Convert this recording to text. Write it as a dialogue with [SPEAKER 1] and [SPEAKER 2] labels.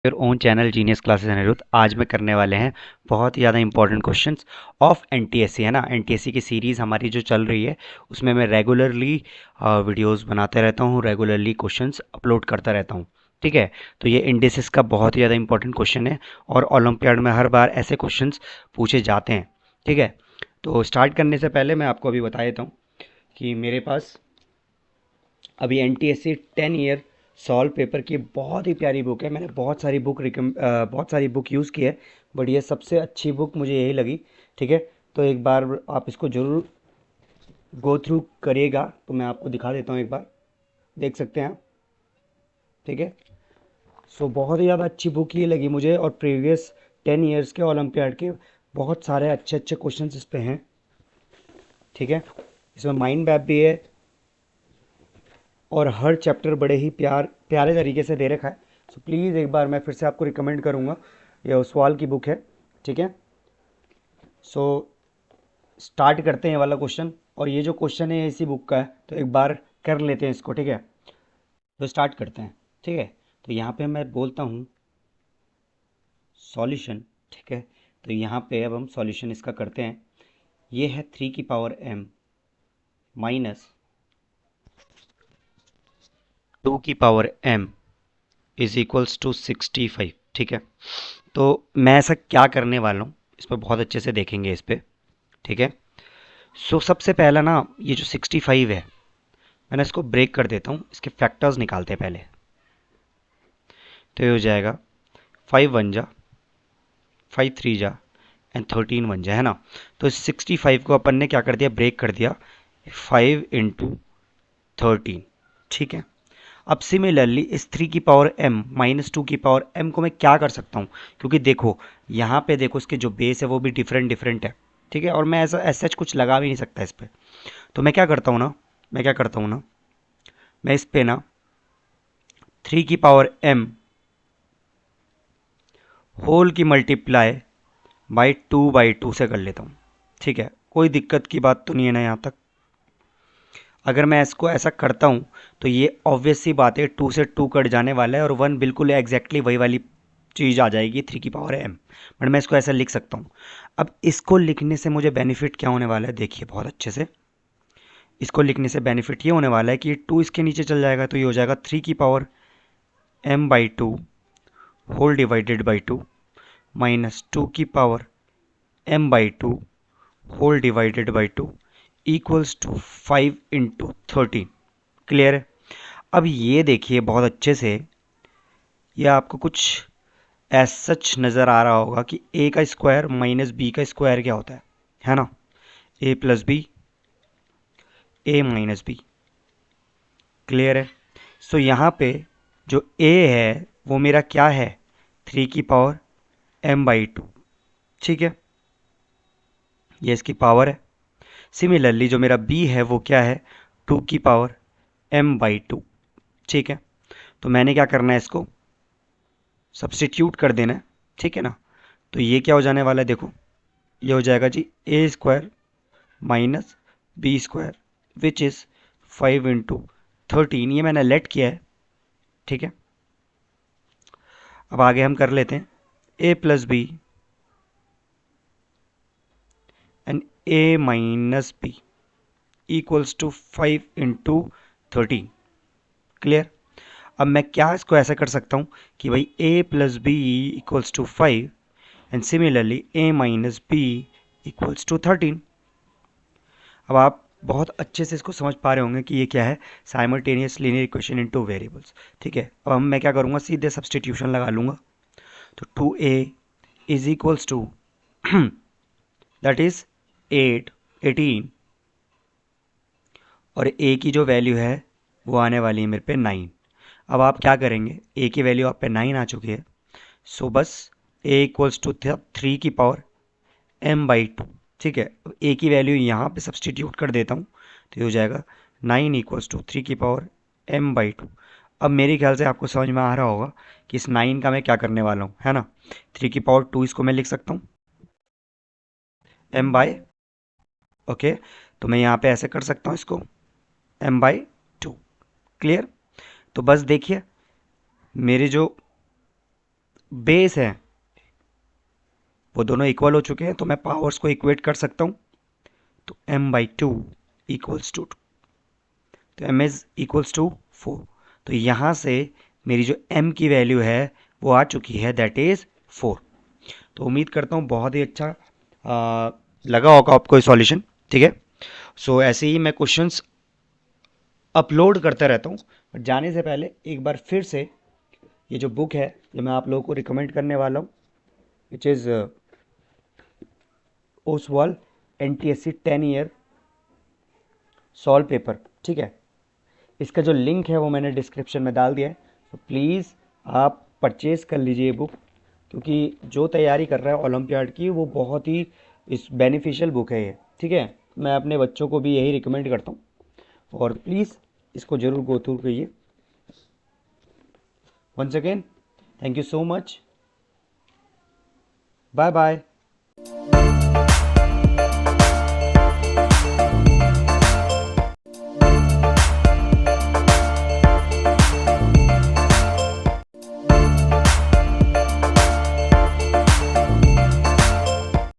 [SPEAKER 1] फिर own channel genius classes Anirudh. आज में करने वाले हैं बहुत ही ज़्यादा इंपॉर्टेंट क्वेश्चंस ऑफ एनटीएससी, है ना। एनटीएससी की सीरीज़ हमारी जो चल रही है उसमें मैं रेगुलरली वीडियोस बनाते रहता हूँ, रेगुलरली क्वेश्चंस अपलोड करता रहता हूँ। ठीक है, तो ये इंडिसेस का बहुत ही ज़्यादा इंपॉर्टेंट क्वेश्चन है और ओलंपियाड में हर बार ऐसे क्वेश्चंस पूछे जाते हैं। ठीक है, तो स्टार्ट करने से पहले मैं आपको अभी बता देता हूँ कि मेरे पास अभी एनटीएससी 10 ईयर सॉल्व पेपर की बहुत ही प्यारी बुक है। मैंने बहुत सारी बुक यूज़ की है, बट ये सबसे अच्छी बुक मुझे यही लगी। ठीक है, तो एक बार आप इसको ज़रूर गो थ्रू करिएगा। तो मैं आपको दिखा देता हूँ, एक बार देख सकते हैं आप। ठीक है, सो बहुत ही ज़्यादा अच्छी बुक ये लगी मुझे, और प्रीवियस 10 ईयर्स के ओलंपियाड के बहुत सारे अच्छे अच्छे क्वेश्चन इस पे हैं। ठीक है, इसमें माइंड मैप भी है और हर चैप्टर बड़े ही प्यारे तरीके से दे रखा है। सो प्लीज़ एक बार मैं फिर से आपको रिकमेंड करूँगा, ये ओसवाल की बुक है। ठीक है, सो स्टार्ट करते हैं ये वाला क्वेश्चन, और ये जो क्वेश्चन है इसी बुक का है, तो एक बार कर लेते हैं इसको। ठीक है, तो स्टार्ट करते हैं। ठीक है, तो यहाँ पे मैं बोलता हूँ सॉल्यूशन। ठीक है, तो यहाँ पे अब हम सॉल्यूशन इसका करते हैं। ये है 3 की पावर m माइनस 2 की power m is equals to 65। ठीक है, तो मैं ऐसा क्या करने वाला हूँ इस पर बहुत अच्छे से देखेंगे इस पर। ठीक है, सो सबसे पहला ना, ये जो 65 है मैंने इसको ब्रेक कर देता हूँ, इसके फैक्टर्स निकालते हैं पहले। तो ये हो जाएगा 5 1 जा, 5 3 जा एंड 13 1 जा, है ना। तो इस 65 को अपन ने क्या कर दिया, ब्रेक कर दिया 5 इंटू 13। ठीक है, अब सिमिलरली इस 3 की पावर m माइनस 2 की पावर m को मैं क्या कर सकता हूँ, क्योंकि देखो यहाँ पे देखो इसके जो बेस है वो भी डिफरेंट डिफरेंट है। ठीक है, और मैं ऐसा सच कुछ लगा भी नहीं सकता इस पर। तो मैं क्या करता हूँ ना, मैं इस पे ना 3 की पावर m होल की मल्टीप्लाई बाई टू से कर लेता हूँ। ठीक है, कोई दिक्कत की बात तो नहीं है ना यहाँ तक। अगर मैं इसको ऐसा करता हूँ तो ये ऑब्वियस सी बात है, 2 से 2 कट जाने वाला है और 1 बिल्कुल एग्जैक्टली वही वाली चीज़ आ जाएगी 3 की पावर m। बट मैं इसको ऐसा लिख सकता हूँ। अब इसको लिखने से मुझे बेनिफिट क्या होने वाला है, देखिए बहुत अच्छे से। इसको लिखने से बेनिफिट ये होने वाला है कि 2 इसके नीचे चल जाएगा, तो ये हो जाएगा 3 की power m/2 whole divided by 2 minus 2 की power m/2 whole divided by 2 equals to 5 into 13। Clear है। अब ये देखिए बहुत अच्छे से, ये आपको कुछ एज सच नज़र आ रहा होगा कि a का स्क्वायर माइनस बी का स्क्वायर क्या होता है ना। a plus B, a minus B. Clear है। सो यहाँ पे जो a है वो मेरा क्या है, 3 की पावर m/2। ठीक है, ये इसकी पावर है। सिमिलरली जो मेरा b है वो क्या है, 2 की पावर m/2। ठीक है, तो मैंने क्या करना है, इसको सब्स्टिट्यूट कर देना है। ठीक है ना, तो ये क्या हो जाने वाला है, देखो ये हो जाएगा जी a² minus b² which is 5 into 13। ये मैंने लेट किया है। ठीक है, अब आगे हम कर लेते हैं a plus B and a minus B equals to 5 into 13। Clear. अब मैं क्या इसको ऐसा कर सकता हूँ कि भाई a plus B equals to 5 and similarly a minus B equals to 13। अब आप बहुत अच्छे से इसको समझ पा रहे होंगे कि ये क्या है, simultaneous linear equation in 2 variables. ठीक है, अब मैं क्या करूँगा, सीधे सब्स्टिट्यूशन लगा लूँगा। तो 2a is equals to that is 18, और a की जो वैल्यू है वो आने वाली है मेरे पे 9। अब आप क्या करेंगे, a की वैल्यू आप पे 9 आ चुकी है। सो बस a इक्वल्स टू 3 की पावर m/2। ठीक है, a की वैल्यू यहाँ पे सब्सटीट्यूट कर देता हूँ, तो ये हो जाएगा 9 इक्वल्स टू 3 की पावर m/2। अब मेरे ख्याल से आपको समझ में आ रहा होगा कि इस 9 का मैं क्या करने वाला हूँ, है ना। 3 की पावर 2 इसको मैं लिख सकता हूँ m/, ओके। तो मैं यहाँ पे ऐसे कर सकता हूँ इसको m/2। क्लियर। तो बस देखिए मेरे जो बेस है वो दोनों इक्वल हो चुके हैं, तो मैं पावर्स को इक्वेट कर सकता हूँ। तो m/2 इक्वल्स टू, तो m इज इक्वल्स टू 4। तो यहाँ से मेरी जो m की वैल्यू है वो आ चुकी है, दैट इज 4। तो उम्मीद करता हूँ बहुत ही अच्छा लगा होगा आपको ये सॉल्यूशन, ठीक है। सो ऐसे ही मैं क्वेश्चंस अपलोड करता रहता हूँ। बट जाने से पहले एक बार फिर से ये जो बुक है जो मैं आप लोगों को रिकमेंड करने वाला हूँ, which is Oswal NTSC 10 year solve paper, ठीक है। इसका जो लिंक है वो मैंने डिस्क्रिप्शन में डाल दिया है, तो प्लीज़ आप परचेज़ कर लीजिए बुक, क्योंकि जो तैयारी कर रहा है ओलंपियाड की वो बहुत ही इस बेनिफिशियल बुक है ये, ठीक है। मैं अपने बच्चों को भी यही रिकमेंड करता हूँ, और प्लीज़ इसको ज़रूर गो थ्रू करिए। Once again thank you so much, bye bye.